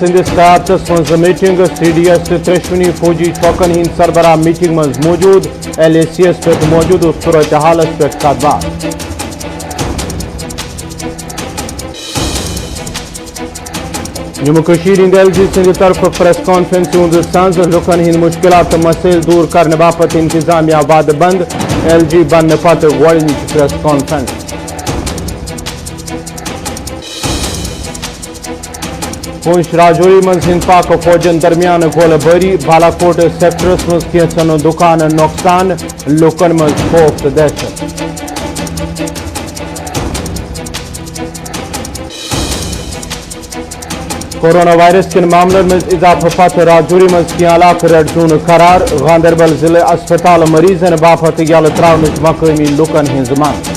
سندس قیادتس مز meeting CDS ترشونی فوجی چوکن ہند سربراہ میٹنگ مز موجود LACS پہ موجود صورتحالس پہ کت بات جموں کشمیر ہند LG سند طرف پریس کانفرنس ہند سنز لکن ہند مشکلات مسائل دور کرنے باپت انتظامیہ وعدہ بند LG بننے پتہ گۄڈنِچ پریس کانفرنس پونچھ راجوری مز ہند پاک فوجن درمیان گولہ باری بالاکوٹ سیکٹرس مز کینچن دکان نقصان لکن مز خوف تو دہشت کورونا وائرس کن معاملن میں اضافہ پتہ راجوری مز کی علاقہ ریڈ زون قرار گاندربل ضلع اسپتال مریضن باپت یل تراونچ مقامی لکن ہز منگ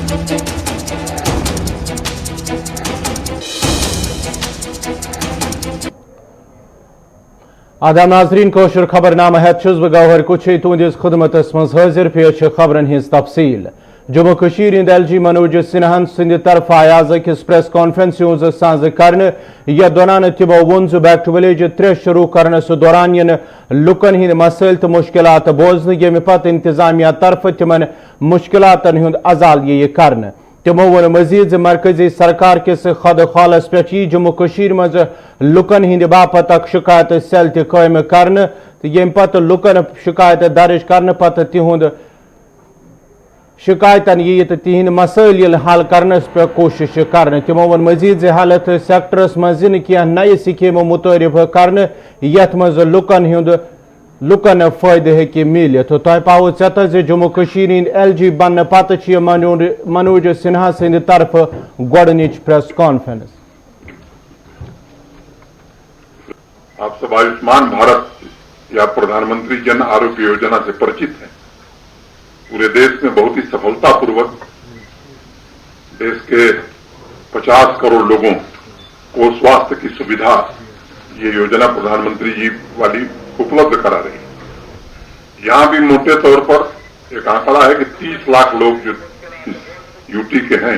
آداب ناظرین کوشر خبر نامہ ہیت چھس بہ گوہر کچھ تہندس خدمتس مز حاضر پیش خبرن ہز تفصیل جموں کشمیر ہند LG منوج سنہن سند طرف آز اکس پریس کانفرنس ہز ساز کرنے یتھ دوران تمو وون بیک ٹو ولیج 3 شروع کرنس دوران ین لکن ہند مسائل تو مشکلات بوزن یمہ پتہ انتظامیہ طرف تمن مشکلاتن ہند ازالہ کرنے تمو ون مزید مرکزی سرکار کس خد خالس پہ جموں کشمیر مز لکن ہند باپت اک شکایت سیل تہ قائم کرنے یم پتہ لکن شکایت درج کرنے پتہ تہند شکایتن یہ تو تہند مسائل یل حل کرنس پہ کوشش کرنے تمو ون مزید ہیلتھ سیکٹرس مز کی نئے سکیمو متعارف کرنے یتھ مز لکن فائدہ ہیکہ ملت تہ پاو ژتہ جموں کشمیر ہند LG بننے پتہ منوج سنہا سند طرف گۄڈنِچ پریس کانفرنس آپ سب آیوشمان بھارت یا پردھان منتری جن آروگیہ یوجنا سے پریچت ہیں پورے دیش میں بہت ہی سفلتا پوروک دیش کے 50 کروڑ لوگوں کو سواستھ کی سویدھا یہ یوجنا پردھان منتری جی والی اپلبدھ کرا رہی ہے۔ یہاں بھی موٹے طور پر ایک آنکڑا ہے کہ 30 لاکھ لوگ جو UT کے ہیں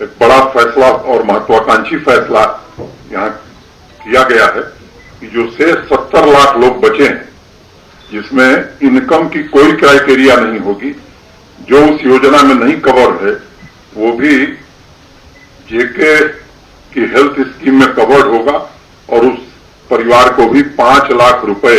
ایک بڑا فیصلہ اور مہتواکانچھی فیصلہ یہاں کیا گیا ہے کہ جو سے 70 لاکھ لوگ بچے ہیں جس میں انکم کی کوئی کرائیٹیریا نہیں ہوگی، جو اس یوجنا میں نہیں کور ہے وہ بھی JK کی ہیلتھ اسکیم میں کورڈ ہوگا اور اس پریوار کو بھی 5 لاکھ روپے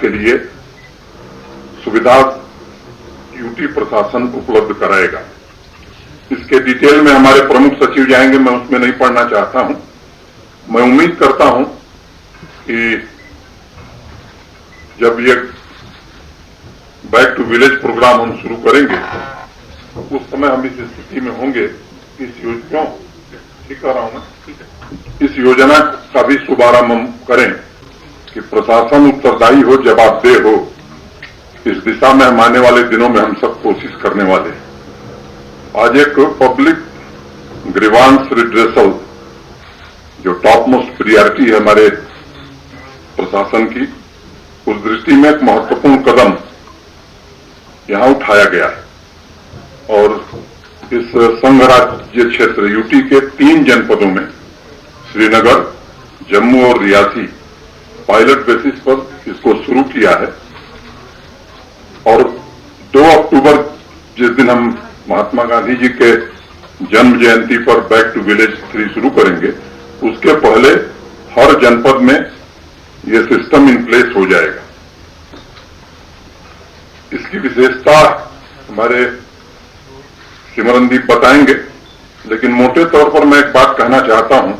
کے لیے سویدھا UT پرشاسن اپلبدھ کرائے گا۔ اس کے ڈیٹیل میں ہمارے پرمکھ سچیو جائیں گے، میں اس میں نہیں پڑھنا چاہتا ہوں۔ میں امید کرتا ہوں کہ جب یہ بیک ٹو ولیج پروگرام ہم شروع کریں گے اس سمے ہم اس استھتی میں ہوں گے اس یوجنا کا بھی شبارمبھ ہم کریں کہ پرشاسن اتردائی ہو، جواب دہ ہو۔ اس دشا میں ہم آنے والے دنوں میں ہم سب کوشش کرنے والے ہیں۔ آج ایک پبلک گریوانس ریڈریسل جو ٹاپ موسٹ پریارٹی ہے ہمارے پرشاسن کی، اس درشٹی میں ایک مہتوپورن قدم یہاں اٹھایا گیا ہے اور اس سنگھ راجیہ چھیتر UT کے 3 جنپدوں میں سری نگر، جموں اور ریاسی پائلٹ بیسس پر اس کو شروع کیا ہے اور 2 اکتوبر جس دن ہم مہاتما گاندھی جی کے جنم جینتی پر بیک ٹو ولیج 3 شروع کریں گے، اس کے پہلے ہر جنپد میں یہ سسٹم ان پلیس ہو جائے گا۔ اس کی وشیشتا ہمارے سمرندیپ بتائیں گے، لیکن موٹے طور پر میں ایک بات کہنا چاہتا ہوں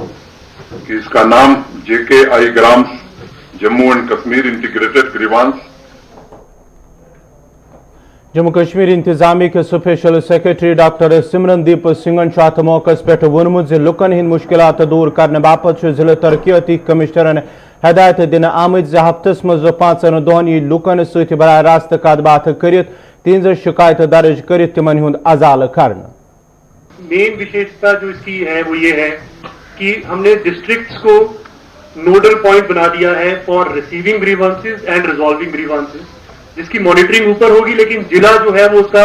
کہ اس کا نام JKI گرامس Jammu and Kashmir integrated grievance Jammu Kashmir انتظامیہ کے سپیشل سیکرٹری ڈاکٹر سمرندیپ سنگھن ات موقع پہ وونمت لکن ہند مشکلات دور کرنے باپت ضلع ترقیاتی کمشنرن ہدایت دن آمت ہفتس مز 5 دہن یہ لکن ست براہ راست کت بات کرت تہذ شکایت درج کرت تمن ہند ازالہ کرنا۔ مین وشیشتا جو اس کی ہے وہ یہ ہے کہ ہم نے ڈسٹرکٹس کو نوڈل پوائنٹ بنا دیا ہے فار ریسیونگ گریوانسز اینڈ ریزالونگ گریوانسز، جس کی مانیٹرنگ اوپر ہوگی، لیکن ضلع جو ہے وہ اس کا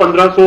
1500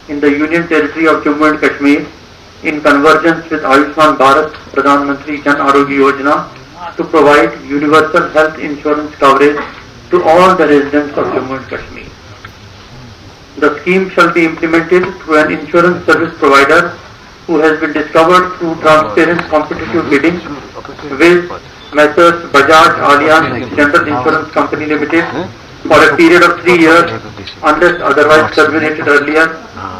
In the Union Territory of Jammu and Kashmir, in convergence with Ayushman Bharat Pradhan Mantri Jan Arogya Yojana, to provide universal health insurance coverage to all the residents of Jammu and Kashmir. The scheme shall be implemented through an insurance service provider who has been discovered through transparent competitive bidding with Messrs Bajaj Allianz General Insurance Company Limited for a period of 3 years unless otherwise terminated earlier,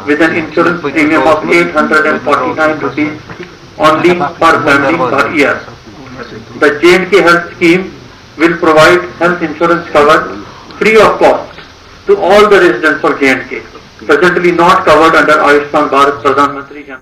with an insurance premium of 849 rupees only per family per year. The J&K Health Scheme will provide health insurance cover free of cost to all the residents of J&K, presently not covered under Ayushman Bharat Pradhan Mantri Jan.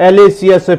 LACS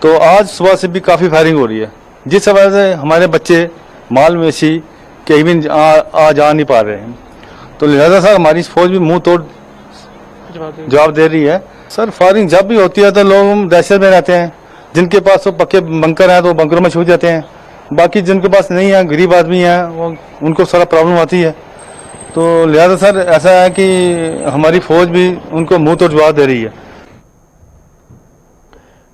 تو آج صبح سے بھی کافی firing ہو رہی ہے، جس وجہ سے ہمارے بچے مال مویشی کہیں بھی جا نہیں پا رہے ہیں. تو لہذا سر ہماری فوج بھی منہ توڑ جواب دے رہی ہے. سر فائرنگ جب بھی ہوتی ہے تو لوگ دہشت میں رہتے ہیں، جن کے پاس وہ پکے بنکر ہیں تو وہ بنکروں میں چھپ جاتے ہیں، باقی جن کے پاس نہیں ہے غریب آدمی ہیں وہ ان کو سارا پرابلم آتی ہے. تو لہذا سر ایسا ہے کہ ہماری فوج بھی ان کو منہ توڑ جواب دے رہی ہے.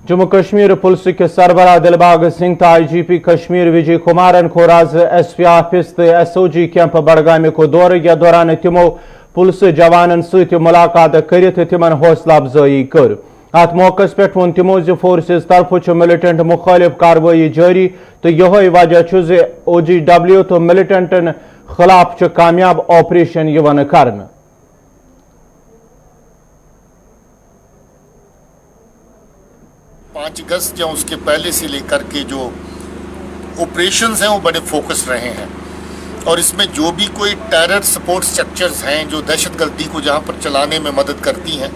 جموں کشمیر پولیس کے سربراہ دلباغ سنگھ تو آئی جی پی کشمیر وجے کمارن کور آز ایس پی آفس تو ایس او جی کیمپ بڈگام کو دورہ یا دوران تمو پولیس جوانن ست ملاقات کرت تمن حوصلہ افزائی کر. ات موقع پہ ون تمو فورسز طرف ملٹنٹ مخالف کاروی جاری تو یہ وجہ زِ او جی ڈبلیو تو ملٹنٹن خلاف کامیاب آپریشن یوان کرنا. 5 اگست یا اس کے پہلے سے لے کر کے جو آپریشنز ہیں وہ بڑے فوکس رہے ہیں، اور اس میں جو بھی کوئی ٹیرر سپورٹ سٹرکچرز ہیں جو دہشت گردی کو جہاں پر چلانے میں مدد کرتی ہیں،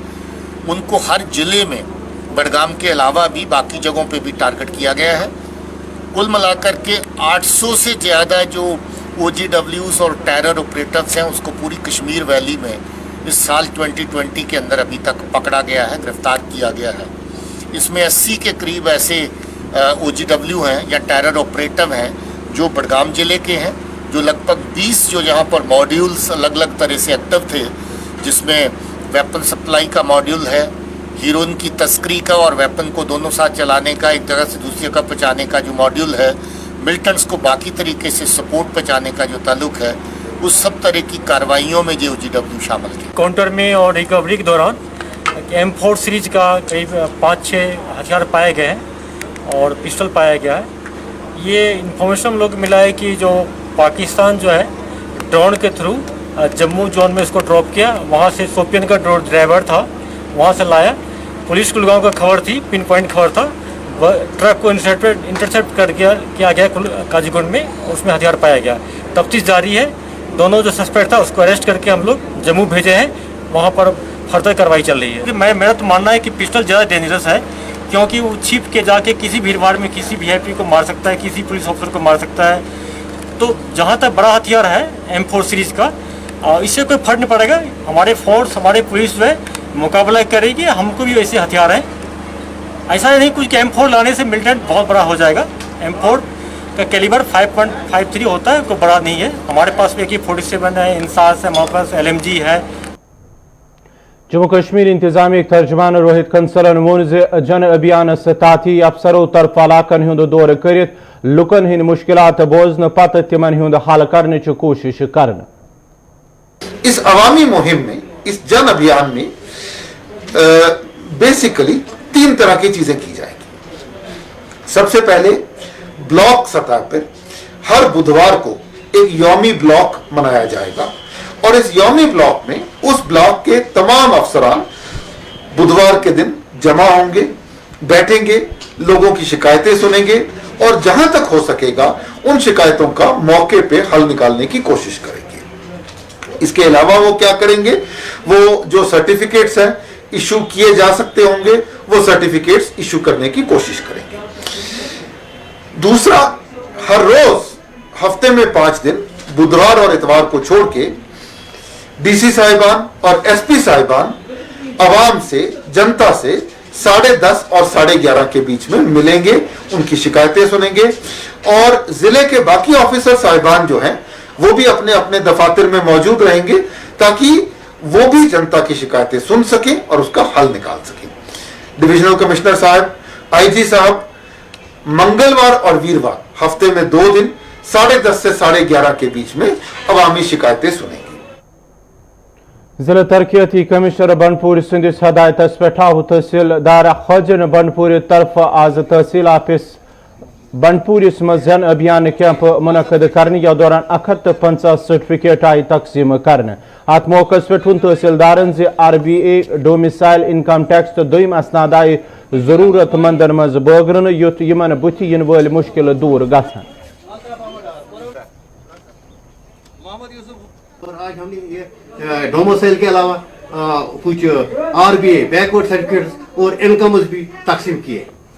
ان کو ہر ضلع میں بڈگام کے علاوہ بھی باقی جگہوں پہ بھی ٹارگٹ کیا گیا ہے. کل ملا کر کے 800 سے زیادہ جو او جی ڈبلیوز اور ٹیرر آپریٹرز ہیں اس کو پوری کشمیر ویلی میں اس سال 2020 کے اندر ابھی تک پکڑا گیا ہے، گرفتار کیا گیا ہے. اس میں 80 کے قریب ایسے او جی ڈبلیو ہیں یا ٹیرر آپریٹر ہیں جو بڈگام ضلع کے ہیں، جو لگ بھگ 20 جو یہاں پر ماڈیولز الگ الگ طرح سے ایکٹیو تھے، جس میں ویپن سپلائی کا ماڈیول ہے، ہیروئن کی تسکری کا اور ویپن کو دونوں ساتھ چلانے کا، ایک جگہ سے دوسری جگہ پہنچانے کا جو ماڈیول ہے، ملٹنٹس کو باقی طریقے سے سپورٹ پہنچانے کا جو تعلق ہے، اس سب طرح کی کارروائیوں میں جو او جی ڈبلیو شامل تھے. کاؤنٹر میں اور ریکوری کے دوران M4 سیریز کا قریب 5-6 ہتھیار پائے گئے ہیں اور پسٹل پایا گیا ہے. یہ انفارمیشن ہم لوگ ملا ہے کہ جو پاکستان جو ہے ڈرون کے تھرو جموں زون میں اس کو ڈراپ کیا، وہاں سے سوپین کا ڈرائیور تھا وہاں سے لایا. پولیس کو لگاؤں کا خبر تھی، پن پوائنٹ خبر تھا، ٹرک کو انٹرسیپٹ کر کیا گیا کاجی گنڈ میں، اس میں ہتھیار پایا گیا. تفتیش جاری ہے. دونوں جو سسپیکٹ تھا اس کو اریسٹ کر کے ہم لوگ جموں بھیجے ہیں، وہاں پر فردر کارروائی چل رہی ہے. میرا تو ماننا ہے کہ پسٹل زیادہ ڈینجرس ہے، کیونکہ وہ چھپ کے جا کے کسی بھیڑ بھاڑ میں کسی وی آئی پی کو مار سکتا ہے، کسی پولیس آفیسر کو مار سکتا ہے. تو جہاں تک بڑا ہتھیار ہے M4 سیریز کا، اس سے کوئی فرق نہیں پڑے گا. ہمارے فورس، ہمارے پولیس جو ہے مقابلہ کرے گی. ہم کو بھی ایسے ہتھیار ہیں. ایسا نہیں کچھ کہ M4 لانے سے ملٹنٹ بہت بڑا ہو جائے گا. M4 کا کیلیبر 5.53 ہوتا ہے، کوئی بڑا نہیں ہے. ہمارے پاس AK-47 ہے، انساس ہے، ہمارے پاس LMG ہے. جموں کشمیر انتظامی ترجمان روہت کنسلن وون جن ابھیان تحتی افسروں طرف علاقن ہند دور کرت لکن ہند مشکلات بوزن پتہ تمن ہند حل کرنے کوشش کرنا. اس عوامی مہم میں، اس جن ابھیان میں بیسیکلی 3 طرح کی چیزیں کی جائیں گی. سب سے پہلے بلاک سطح پر ہر بدھوار کو ایک یومی بلاک منایا جائے گا، اور اس یومی بلاک میں اس بلاک کے تمام افسران بدھوار کے دن جمع ہوں گے، بیٹھیں گے، لوگوں کی شکایتیں سنیں گے، اور جہاں تک ہو سکے گا ان شکایتوں کا موقع پہ حل نکالنے کی کوشش کریں گے. اس کے علاوہ وہ کیا کریں گے، وہ جو سرٹیفکیٹس ہیں ایشو کیے جا سکتے ہوں گے، وہ سرٹیفکیٹس ایشو کرنے کی کوشش کریں گے. دوسرا، ہر روز ہفتے میں 5 دن بدھوار اور اتوار کو چھوڑ کے ڈی سی صاحبان اور ایس پی صاحبان عوام سے، جنتا سے 10:30 اور 11:30 کے بیچ میں ملیں گے، ان کی شکایتیں سنیں گے. اور ضلع کے باقی آفیسر صاحبان جو ہیں وہ بھی اپنے اپنے دفاتر میں موجود رہیں گے، تاکہ وہ بھی جنتا کی شکایتیں سن سکیں اور اس کا حل نکال سکیں. ڈویژنل کمشنر صاحب، آئی جی صاحب منگلوار اور ویروار ہفتے میں 2 دن 10:30 سے 11:30 کے بیچ میں عوامی شکایتیں سنیں گے. ضلع ترقیاتی کمشنر بنڈپور سندس ہدایتس پہ آو تحصیلدار خاجن بنڈپور طرف آز تحصیل آفس بنڈپورس مز جن ابھیان کیمپ منعقد کرنے یا دوران 150 سرٹیفکیٹ آئی تقسیم کرنے. ات موقع پہ تحصیلدارن RBA ڈومسائل انکم ٹیکس تو دویم اسناد آئی ضرورت مندن مز بٲگرنہٕ یُتھ یمن بُتھِ ین وٲلۍ مشکل دور گژھن. اور آج ہم نے یہ ڈومسائل کے علاوہ کچھ RBA بیکورڈ سرٹیفکیٹس اور انکمز بھی تقسیم کیے.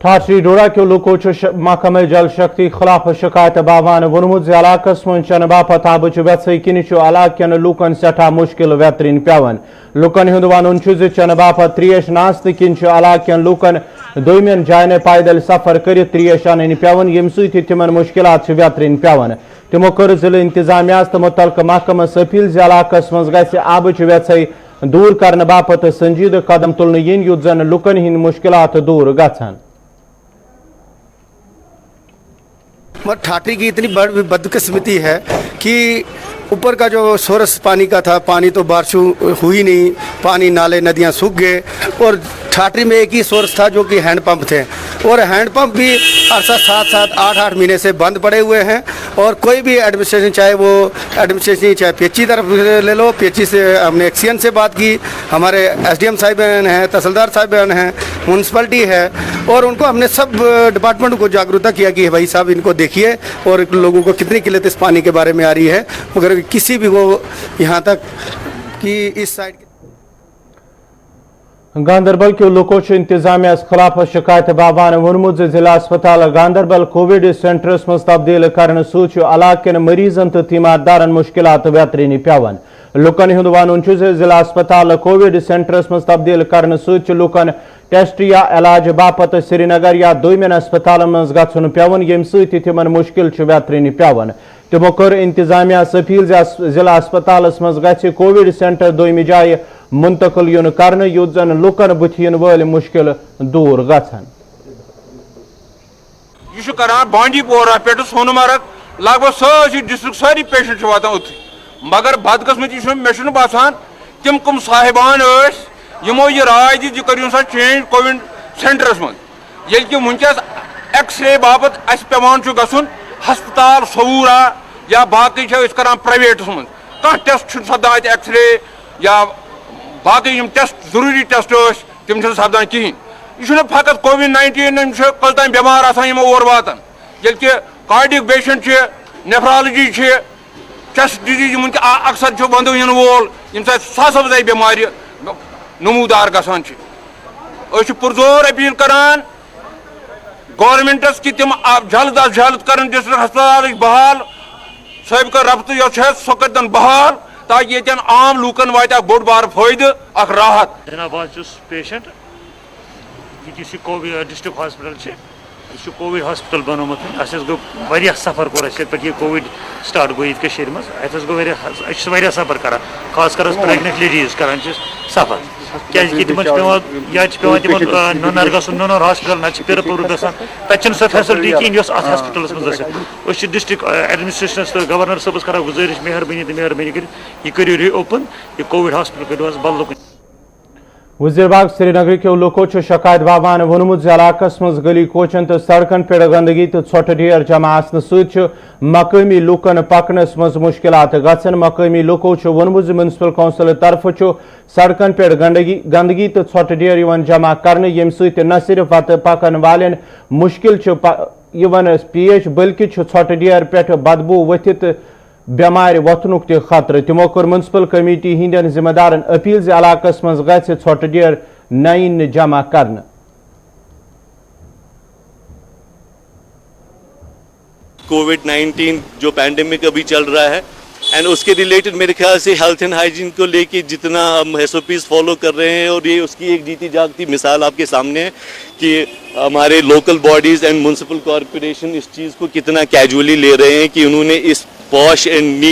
ٹھاٹری ڈورا کے لوکو محکمہ جل شکتی خلاف شکایت باوان ونمت زِ علاقس من چنہ باپت آبچ ویژے کن علاقہ کین لوکن سٹھا مشکل ویترین پیون لوکن ہند ون چنہ باپت تریش ناست کن علاقہ کین لوکن دومین جائن پیدل سفر کرت تریش ان پیون یم ست تمن مشکلات ویترین پیون تمو کر ضلع انتظامیہ تو متعلقہ محکمس اپیل زِ علاقس من گژھِ آبچ ویژے دور کرنے باپت سنجیدہ قدم تلنہ ین یُتھ زن لوکن ہند مشکلات دور گژھن. ٹھاٹری کی اتنی بڑی بدقسمتی ہے کہ اوپر کا جو سورس پانی کا تھا پانی تو بارش ہوئی نہیں, پانی نالے ندیاں سوکھ گئے اور ٹھاٹری میں ایک ہی سورس تھا جو کہ ہینڈ پمپ تھے اور ہینڈ پمپ بھی عرصہ 7-8 مہینے سے بند پڑے ہوئے ہیں اور کوئی بھی ایڈمنسٹریشن چاہے وہ ایڈمنسٹریشن چاہے پی ایچ ای طرف لے لو, پی ایچ ای سے ہم نے ایکسین سے بات کی, ہمارے ایس ڈی ایم صاحبان ہیں, تحصیلدار صاحبان ہیں, میونسپلٹی ہے اور ان کو ہم نے سب ڈپارٹمنٹ کو جاگروکتا کیا کہ بھائی صاحب ان کو دیکھیے اور لوگوں کو کتنی قلت اس پانی کے بارے میں آ رہی ہے مگر کسی بھی وہ یہاں تک کہ اس سائڈ گاندربل کے لوکو انتظامیہ خلاف شکایت باوان ونمت ضلع ہسپتال گاندربل کووڈ سینٹرس مز تبدیل کرنے ست علاقہ کن مریضن تو تیماردارن مشکلات ویترین پیون لوکن ہند ون ضلع ہسپتال کووڈ سینٹرس مز تبدیل کرنے ست لوکن ٹیسٹ یا علاج باپت سری نگر یا دومین ہسپتالن مز گھن پیون یم ست تمن مشکل ویترین پیون تمو کر انتظامیہ اپیل ضلع ہسپتالس مز گژھِ کووڈ سینٹر دویمہ جائے منتقل یون کرنے یوت زن لوکن بت ین ول مشکل دور گھن. یہ کران بانڈی پورہ پہ سونمرگ لگ بھگ ساری ڈسٹرک ساری پیشنٹ واتان اتھی مگر بدقسمتی مے باسان تم کم صاحبان یمو یہ رائے دت یہ کرو سا چینج کووڈ سینٹرس من یل کہ ونکس ایکس رے باپت اس پیوان گھن ہسپتال صورہ یا باقی کران پرائیویٹس من کھانا ٹیسٹ سپدان ایکس رے یا باقی ٹیسٹ ضروری ٹیسٹ تم سپدان کہین یہ فقط کووڈ-19 کل تین بیمار آسان اور واتان یل کہ کارڈک پیشنٹ نیفرالوجی چیسٹ ڈیزیز اکثر وندا ین وول یم ساس افزائی بیمار نمودار گژھان پرزور اپیل کران گورنمنٹس کہ تم جلد از جلد کرن ڈسٹرک ہسپتال بحال سابقہ ربطہ یس سو کرتن بحال تاکہ یتن عام لوکن وات بوڑ بار فائدہ اخ راحت. جناب بہت پیشنٹ یہ کووڈ ڈسٹرک ہاسپٹل یہ کووڈ ہاسپٹل بنومت اس گو واریاہ سفر کور اس پہ یہ کووڈ سٹارٹ گو یہ مز اتس گو واریاہ سفر کران خاص کر پریگنٹ لیڈیز کران سفر کیازِ تمن یا پیوان نُنر گژھُن نُنر ہاسپٹل نہ پِرٕ پوٗر گژھان تتہِ چھنہٕ سۄ فیسلٹی کِہیٖنۍ یۄس اتھ ہاسپٹلس منٛز ٲسۍ أسۍ چھِ ڈسٹرک ایڈمنسٹریشنس تہٕ گورنر صٲبس کران گُزٲرِش مہربٲنی تہٕ مہربٲنی کٔرِتھ یہِ کٔرِو ری اوپن یہِ کووِڈ ہاسپٹل کٔرِو حظ بدل کُنہِ. وزیر باغ سری نگر کے لوکو شکایت باوان ونمت علاقہ مز گلی کوچن تو سڑکن پہ گندگی تو ژھۄٹھ ڈھیر جمع آسن ست مقامی لوکن پکنس مز مشکلات گھن مقامی لوکو ونمت میونسپل کونسل طرف سڑکن پہ گندگی تو ژھۄٹھ ڈھیر جمع کرنے یم ست نہ صرف پتہ پکن والن مشکل پیش بلکہ ژھۄٹھ ڈھیر پہ بدبو ورتھ بیمار وتھنک تہ خطرہ. تمو کور میونسپل کمیٹی ہندین ذمہ دارن اپیل زِ علاقس مز گژھِ ژھۄٹھ ڈھیر نین جمع کرنہٕ. کووڈ-19 جو پینڈیمک ابھی چل رہا ہے اینڈ اس کے ریلیٹڈ میرے خیال سے ہیلتھ اینڈ ہائیجین کو لے کے جتنا ہم ایس او پیز فالو کر رہے ہیں اور یہ اس کی ایک جیتی جاگتی مثال آپ کے سامنے ہے کہ ہمارے local bodies and municipal corporation اس چیز کو کتنا کیجولی لے رہے ہیں کہ انہوں نے اس پاش اینڈ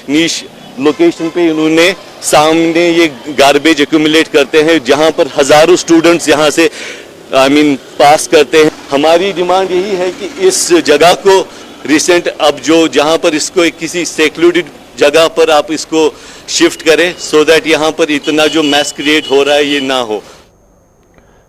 نیش لوکیشن پہ انہوں نے سامنے یہ گاربیج ایکومولیٹ کرتے ہیں جہاں پر ہزاروں اسٹوڈنٹس یہاں سے پاس کرتے ہیں. ہماری ڈیمانڈ یہی ہے کہ اس جگہ کو ریسنٹ اب جو جہاں پر اس کو کسی سیکلوڈڈ جگہ پر آپ اس کو شفٹ کریں سو دیٹ یہاں پر اتنا جو میس کریٹ ہو رہا ہے یہ نہ ہو.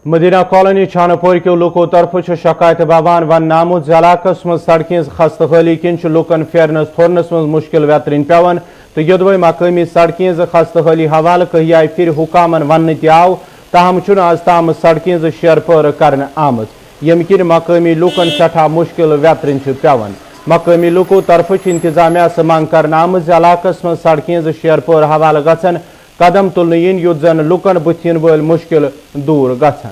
مدینہ کالونی چھانہ پور کے لوکو طرف شکایت باوان ون آمت علاقہ مز سڑکیں خستہ حالی کن لوکن پھیرنس تھورنس مز مشکل ویترین پیون تو یدوے مقامی سڑکیں خستہ حالی حوالہ کہیائے پھر حکامن ون تہ آو تاہم چھ آز تام سڑکیں شیر پور کرنے آمت یم کن مقامی لوکن سٹھا مشکل ویترین پیون. مقامی لوکو طرف انتظامیہ سے منگ کرنے آمت علاقہ مز سڑکیں شیر پور حوالہ گھن قدم تلن ین یوت زن لوکن بت ین ول مشکل دور گھن.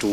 2